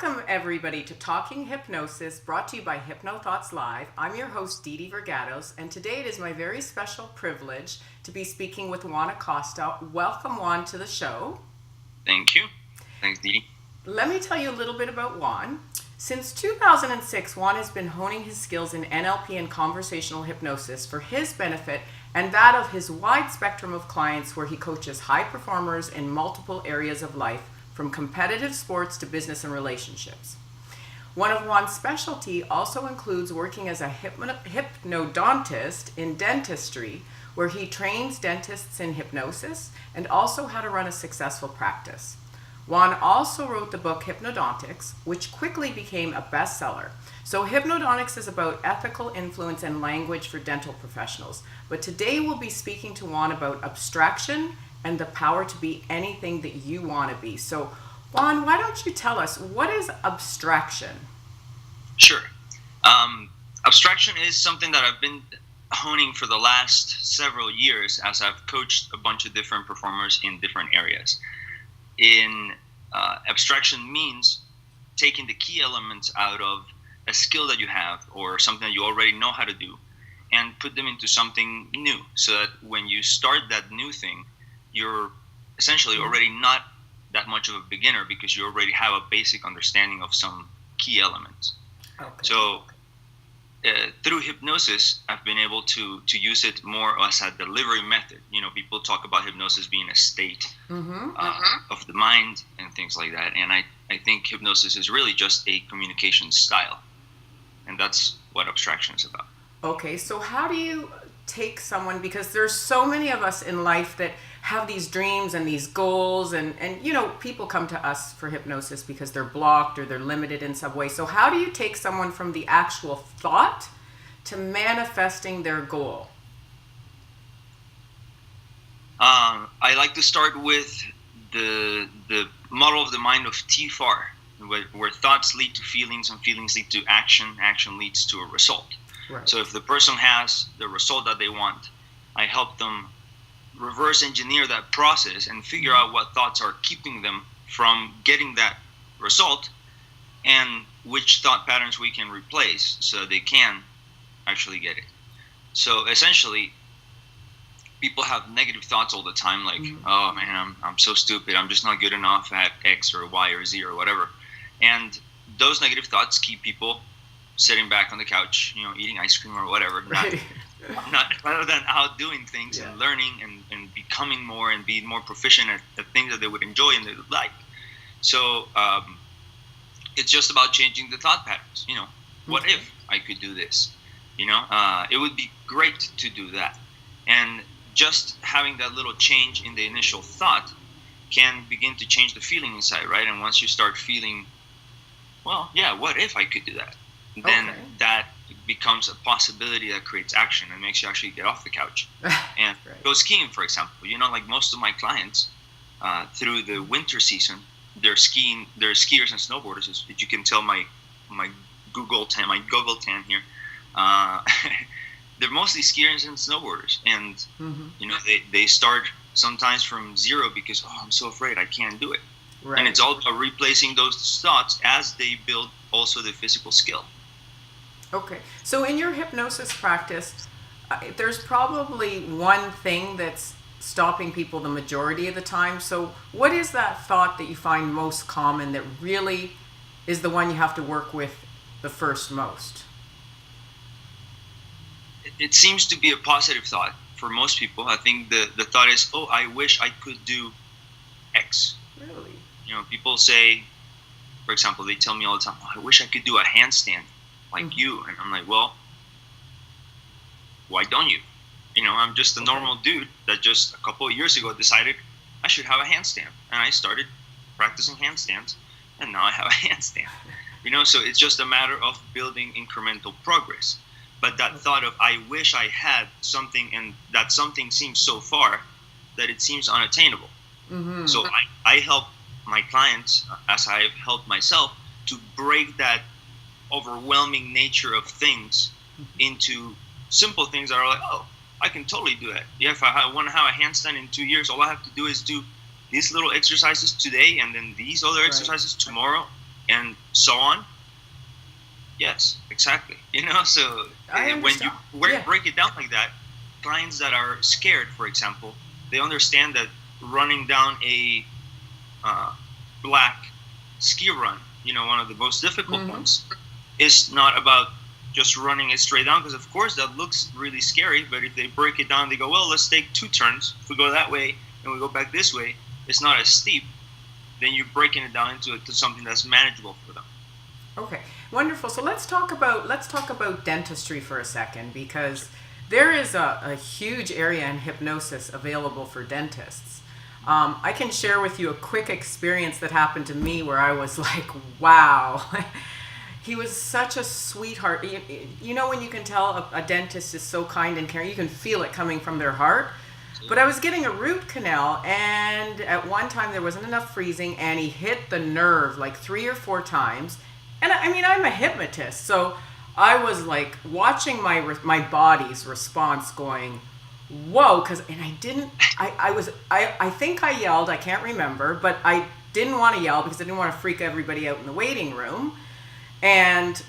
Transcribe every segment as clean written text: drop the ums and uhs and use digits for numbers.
Welcome, everybody, to Talking Hypnosis, brought to you by Hypnothoughts Live. I'm your host, Didi Vergados, and today it is my very special privilege to be speaking with Juan Acosta. Welcome, Juan, to the show. Thank you. Thanks, Didi. Let me tell you a little bit about Juan. Since 2006, Juan has been honing his skills in NLP and conversational hypnosis for his benefit and that of his wide spectrum of clients, where he coaches high performers in multiple areas of life, from competitive sports to business and relationships. One of Juan's specialty also includes working as a hypnodontist in dentistry, where he trains dentists in hypnosis and also how to run a successful practice. Juan also wrote the book HYPNODONTICS, which quickly became a bestseller. So Hypnodontics is about ethical influence and language for dental professionals. But today we'll be speaking to Juan about abstraction and the power to be anything that you want to be. So, Juan, why don't you tell us, what is abstraction? Sure. Abstraction is something that I've been honing for the last several years as I've coached a bunch of different performers in different areas. Abstraction means taking the key elements out of a skill that you have or something that you already know how to do and put them into something new, so that when you start that new thing, you're essentially already not that much of a beginner, because you already have a basic understanding of some key elements. Okay. So through hypnosis, I've been able to use it more as a delivery method. You know, people talk about hypnosis being a state of the mind and things like that. And I think hypnosis is really just a communication style. And that's what abstraction is about. Okay, so how do you take someone, because there's so many of us in life that have these dreams and these goals, and you know, people come to us for hypnosis because they're blocked or they're limited in some way. So how do you take someone from the actual thought to manifesting their goal? I like to start with the model of the mind of T-FAR, where thoughts lead to feelings and feelings lead to action, action leads to a result. Right. So if the person has the result that they want, I help them reverse engineer that process and figure out what thoughts are keeping them from getting that result, and which thought patterns we can replace so they can actually get it. So essentially, people have negative thoughts all the time, like, oh man, I'm so stupid, I'm just not good enough at X or Y or Z or whatever. And those negative thoughts keep people sitting back on the couch, you know, eating ice cream or whatever, not rather than out doing things and learning and becoming more and being more proficient at the things that they would enjoy and they would like. So it's just about changing the thought patterns. You know, what if I could do this? You know, it would be great to do that. And just having that little change in the initial thought can begin to change the feeling inside, right? And once you start feeling, well, yeah, what if I could do that? Then that becomes a possibility that creates action and makes you actually get off the couch and go skiing, for example. You know, like most of my clients through the winter season, they're skiers and snowboarders. As you can tell, my Google tan here. They're mostly skiers and snowboarders, and you know, they start sometimes from zero because, oh, I'm so afraid, I can't do it. Right. And it's all about replacing those thoughts as they build also the physical skill. Okay, so in your hypnosis practice, there's probably one thing that's stopping people the majority of the time. So what is that thought that you find most common that really is the one you have to work with the first most? It seems to be a positive thought for most people. I think the thought is, oh, I wish I could do X. Really? You know, people say, for example, they tell me all the time, oh, I wish I could do a handstand like you. And I'm like, well, why don't you? You know, I'm just a normal dude that just a couple of years ago decided I should have a handstand. And I started practicing handstands, and now I have a handstand. You know, so it's just a matter of building incremental progress. But that thought of, I wish I had something, and that something seems so far that it seems unattainable. So I help my clients, as I've helped myself, to break that overwhelming nature of things into simple things that are like, oh, I can totally do that. Yeah, if I want to have a handstand in 2 years, all I have to do is do these little exercises today and then these other exercises tomorrow, and so on. Yes, exactly. So I when you understand. Yeah. break it down like that, clients that are scared, for example, they understand that running down a black ski run, one of the most difficult Mm-hmm. ones, is not about just running it straight down, because of course that looks really scary. But if they break it down, they go, well, let's take 2 turns. If we go that way and we go back this way, it's not as steep. Then you're breaking it down to something that's manageable for them. Okay, wonderful. So let's talk about dentistry for a second, because there is a huge area in hypnosis available for dentists. I can share with you a quick experience that happened to me where I was like, wow. He was such a sweetheart. You know when you can tell a dentist is so kind and caring, you can feel it coming from their heart. But I was getting a root canal, and at one time there wasn't enough freezing, and he hit the nerve like 3 or 4 times. And I mean, I'm a hypnotist, so I was like watching my body's response, going, "Whoa!" And I didn't. I think I yelled. I can't remember, but I didn't want to yell because I didn't want to freak everybody out in the waiting room. And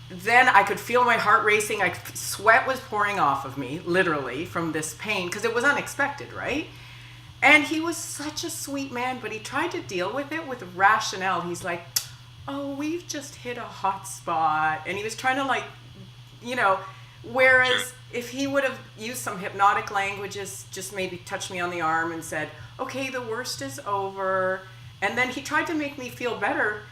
then I could feel my heart racing. Sweat was pouring off of me, literally, from this pain, because it was unexpected, right? And he was such a sweet man, but he tried to deal with it with rationale. He's like, oh, we've just hit a hot spot. And he was trying to, like, whereas Sure. if he would have used some hypnotic languages, just maybe touched me on the arm and said, okay, the worst is over. And then he tried to make me feel better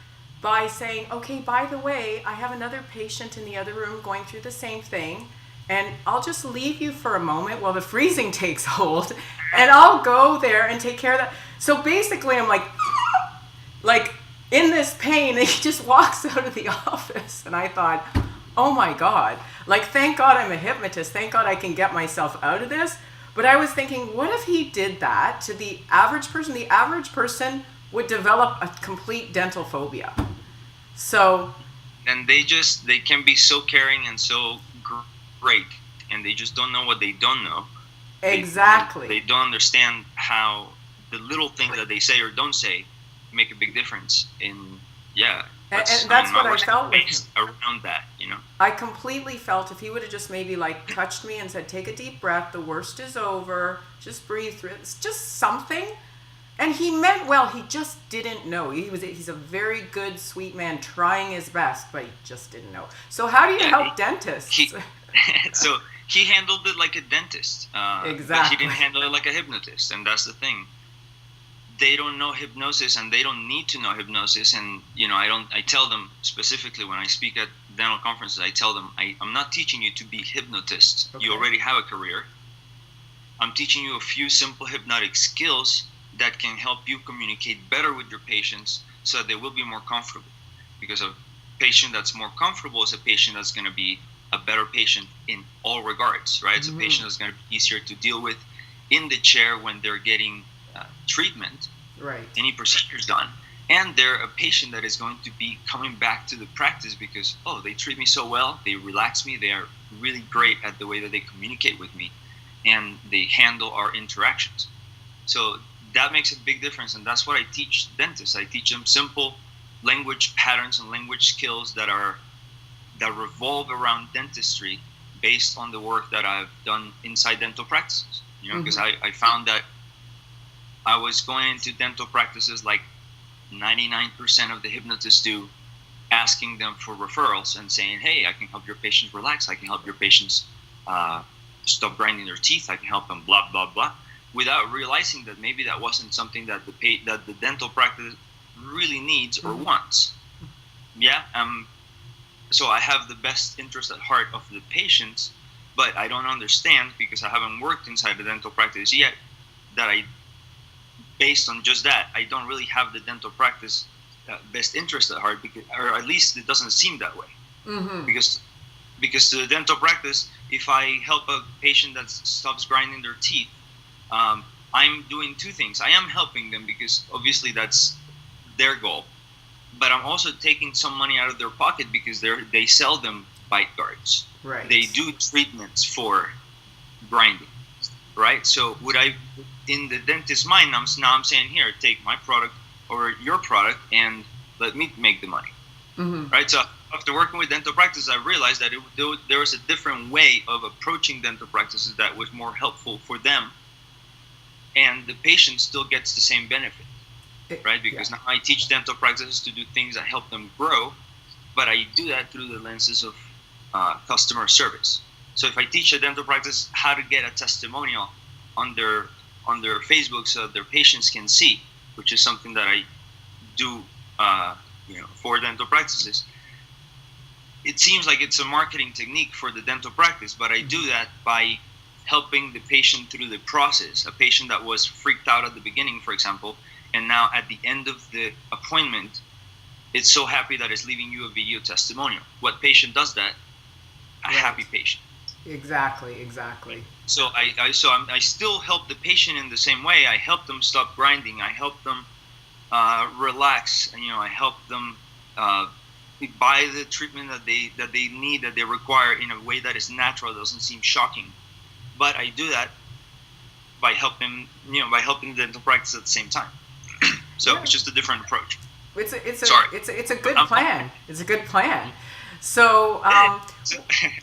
by saying, okay, by the way, I have another patient in the other room going through the same thing, and I'll just leave you for a moment while the freezing takes hold, and I'll go there and take care of that. So basically, I'm like in this pain, and he just walks out of the office, and I thought, oh my God, like, thank God I'm a hypnotist, thank God I can get myself out of this. But I was thinking, what if he did that to the average person? The average person would develop a complete dental phobia. So, And they can be so caring and so great, and they just don't know what they don't know. exactly. They don't understand how the little things that they say or don't say make a big difference in, yeah. And that's what I felt with based him. around that, I completely felt if he would have just maybe like touched me and said, take a deep breath, the worst is over, just breathe through it. It's just something. And he meant well, he just didn't know. He's a very good, sweet man trying his best, but he just didn't know. So how do you help dentists? So he handled it like a dentist. Exactly. But he didn't handle it like a hypnotist, and that's the thing. They don't know hypnosis, and they don't need to know hypnosis. And I tell them specifically when I speak at dental conferences, I tell them I'm not teaching you to be hypnotists. Okay. You already have a career. I'm teaching you a few simple hypnotic skills that can help you communicate better with your patients so that they will be more comfortable. Because a patient that's more comfortable is a patient that's going to be a better patient in all regards, right? It's a patient that's going to be easier to deal with in the chair when they're getting treatment, Right. any procedures done. And they're a patient that is going to be coming back to the practice because, they treat me so well, they relax me, they are really great at the way that they communicate with me, and they handle our interactions. So that makes a big difference, and that's what I teach dentists. I teach them simple language patterns and language skills that revolve around dentistry based on the work that I've done inside dental practices. Because I found that I was going into dental practices like 99% of the hypnotists do, asking them for referrals and saying, hey, I can help your patients relax, I can help your patients stop grinding their teeth, I can help them blah, blah, blah, without realizing that maybe that wasn't something that the dental practice really needs or wants. Yeah. So I have the best interest at heart of the patients, but I don't understand, because I haven't worked inside the dental practice yet, that based on just that, I don't really have the dental practice best interest at heart, or at least it doesn't seem that way. Because to the dental practice, if I help a patient that stops grinding their teeth, I'm doing 2 things. I am helping them because obviously that's their goal, but I'm also taking some money out of their pocket because they sell them bite guards. Right. They do treatments for grinding, right? So in the dentist's mind, I'm saying, here, take my product or your product and let me make the money. right? So after working with dental practices, I realized that there was a different way of approaching dental practices that was more helpful for them, and the patient still gets the same benefit, right? Because now I teach dental practices to do things that help them grow, but I do that through the lenses of customer service. So if I teach a dental practice how to get a testimonial on their Facebook so their patients can see, which is something that I do for dental practices, it seems like it's a marketing technique for the dental practice, but I do that by helping the patient through the process. A patient that was freaked out at the beginning, for example, and now at the end of the appointment, it's so happy that it's leaving you a video testimonial. What patient does that? A happy patient. Exactly. So I still help the patient in the same way. I help them stop grinding. I help them relax, and I help them buy the treatment that they need, that they require, in a way that is natural, doesn't seem shocking. But I do that by helping the dental practice at the same time. So it's just a different approach. It's a good plan. It's a good plan. So,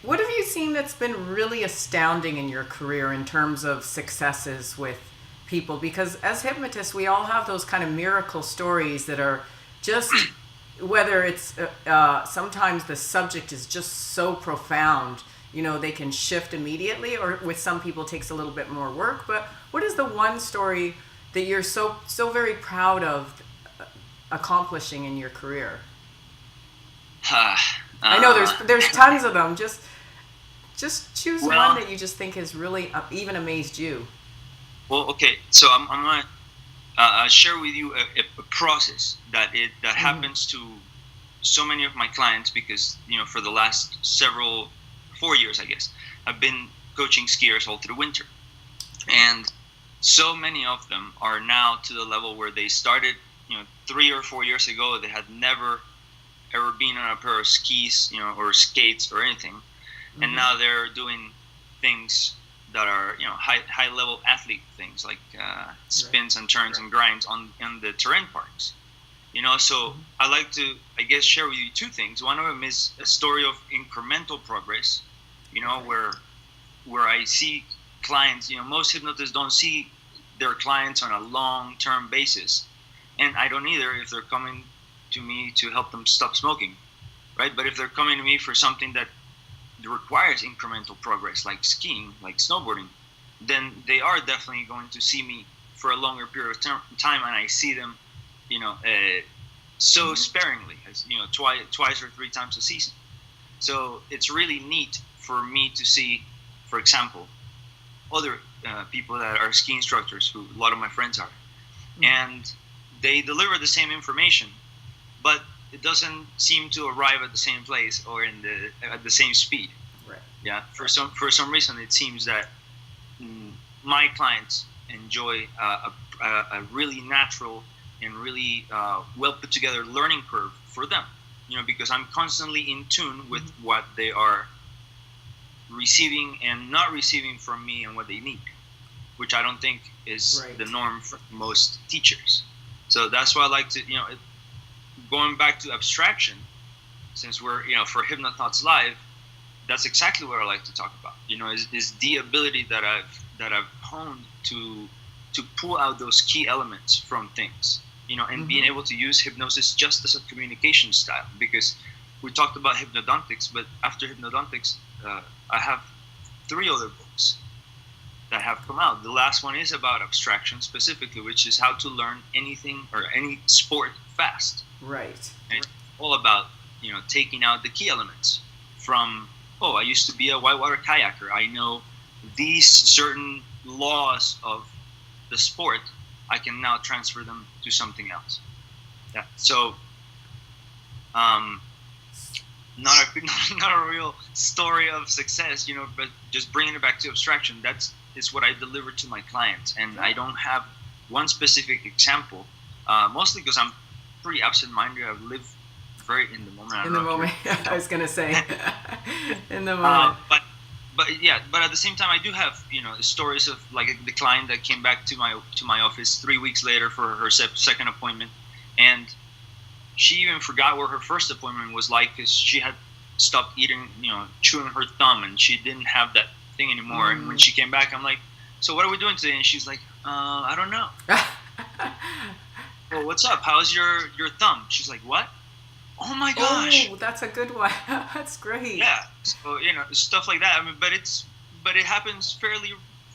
what have you seen that's been really astounding in your career in terms of successes with people? Because as hypnotists, we all have those kind of miracle stories that are just, whether it's sometimes the subject is just so profound, they can shift immediately, or with some people it takes a little bit more work. But what is the one story that you're so very proud of accomplishing in your career? I know there's tons of them. Just choose one that you just think has really even amazed you. Well, okay. So I'm gonna share with you a process that happens to so many of my clients, because for the last 4 years, I guess, I've been coaching skiers all through winter, and so many of them are now to the level where they started 3 or 4 years ago. They had never ever been on a pair of skis, or skates or anything, and now they're doing things that are high level athlete things, like spins and turns and grinds on the terrain parks. So I like to, I guess, share with you two things. One of them is a story of incremental progress, where I see clients. Most hypnotists don't see their clients on a long-term basis, and I don't either if they're coming to me to help them stop smoking, right? But if they're coming to me for something that requires incremental progress, like skiing, like snowboarding, then they are definitely going to see me for a longer period of time, and I see them, so sparingly, as twice or three times a season. So it's really neat for me to see, for example, other people that are ski instructors, who a lot of my friends are, and they deliver the same information, but it doesn't seem to arrive at the same place or at the same speed. Right. Yeah. For some reason, it seems that my clients enjoy a really natural and really well put together learning curve for them. Because I'm constantly in tune with what they are receiving and not receiving from me, and what they need, which I don't think is the norm for most teachers. So that's why I like to, going back to abstraction, since we're, for Hypnothoughts Live, that's exactly what I like to talk about. Is the ability that I've honed to pull out those key elements from things, and being able to use hypnosis just as a communication style. Because we talked about hypnodontics, but after hypnodontics, I have 3 other books that have come out. The last one is about abstraction specifically, which is how to learn anything or any sport fast. Right. And it's all about, taking out the key elements from, I used to be a whitewater kayaker. I know these certain laws of the sport. I can now transfer them to something else. Yeah. So, not a real story of success, but just bringing it back to abstraction. Is what I deliver to my clients, and I don't have one specific example. Mostly because I'm pretty absent-minded. I live very in the moment. In the moment, I was gonna say, in the moment. But at the same time, I do have stories of, like, the client that came back to my office 3 weeks later for her second appointment, and she even forgot what her first appointment was like because she had stopped eating, chewing her thumb, and she didn't have that thing anymore. And when she came back, I'm like, so what are we doing today? And she's like, I don't know. Well, what's up? How's your thumb? She's like, what? Oh my gosh. Oh, that's a good one. That's great. Yeah. So, stuff like that. I mean, but it happens fairly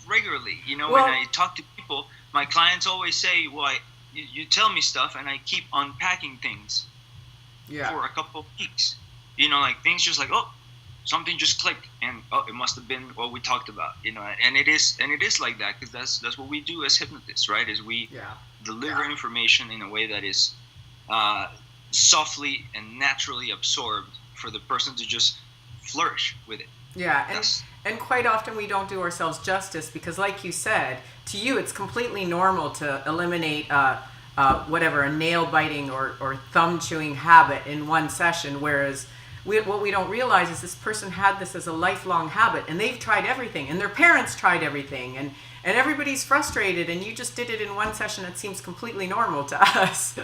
regularly. When I talk to people, my clients always say, well, you tell me stuff and I keep unpacking things for a couple of weeks. Like things just like, oh, something just clicked, and it must have been what we talked about. And it is like that, because that's what we do as hypnotists, right? Is we deliver information in a way that is softly and naturally absorbed for the person to just flourish with it. Yeah, and quite often we don't do ourselves justice, because like you said, to you it's completely normal to eliminate a nail biting or thumb chewing habit in one session, whereas what we don't realize is this person had this as a lifelong habit, and they've tried everything, and their parents tried everything, and everybody's frustrated, and you just did it in one session. It seems completely normal to us.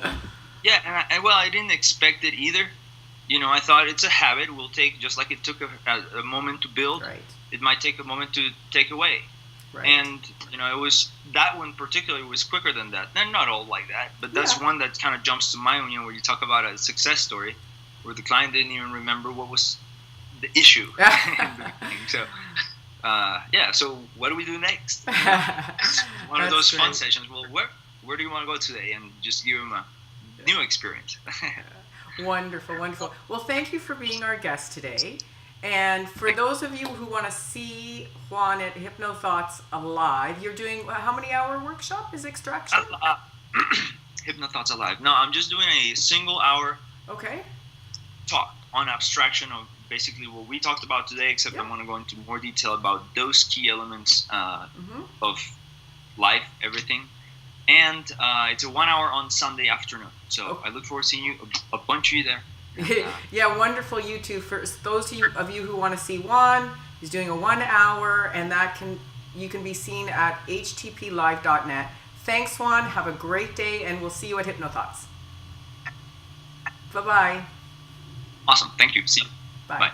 Yeah, and I didn't expect it either. I thought it's a habit. It will take, just like it took a moment to build, right. It might take a moment to take away. Right. And, it was, that one particularly was quicker than that. They're not all like that, but that's one that kind of jumps to mind, where you talk about a success story where the client didn't even remember what was the issue. So, so what do we do next? One of those fun sessions. Well, where do you want to go today? And just give them a new experience. Wonderful, wonderful. Well, thank you for being our guest today. And for those of you who want to see Juan at Hypnothoughts Alive, you're doing how many hour workshop is Extraction? Hypnothoughts Alive. No, I'm just doing a single hour talk on abstraction of basically what we talked about today, except I want to go into more detail about those key elements of life, everything. And it's a 1 hour on Sunday afternoon. So I look forward to seeing you, a bunch of you there. Yeah, wonderful. You too. For those of you who want to see Juan, he's doing a 1 hour, and you can be seen at htplive.net. Thanks, Juan. Have a great day, and we'll see you at Hypnothoughts. Bye-bye. Awesome. Thank you. See you. Bye. Bye.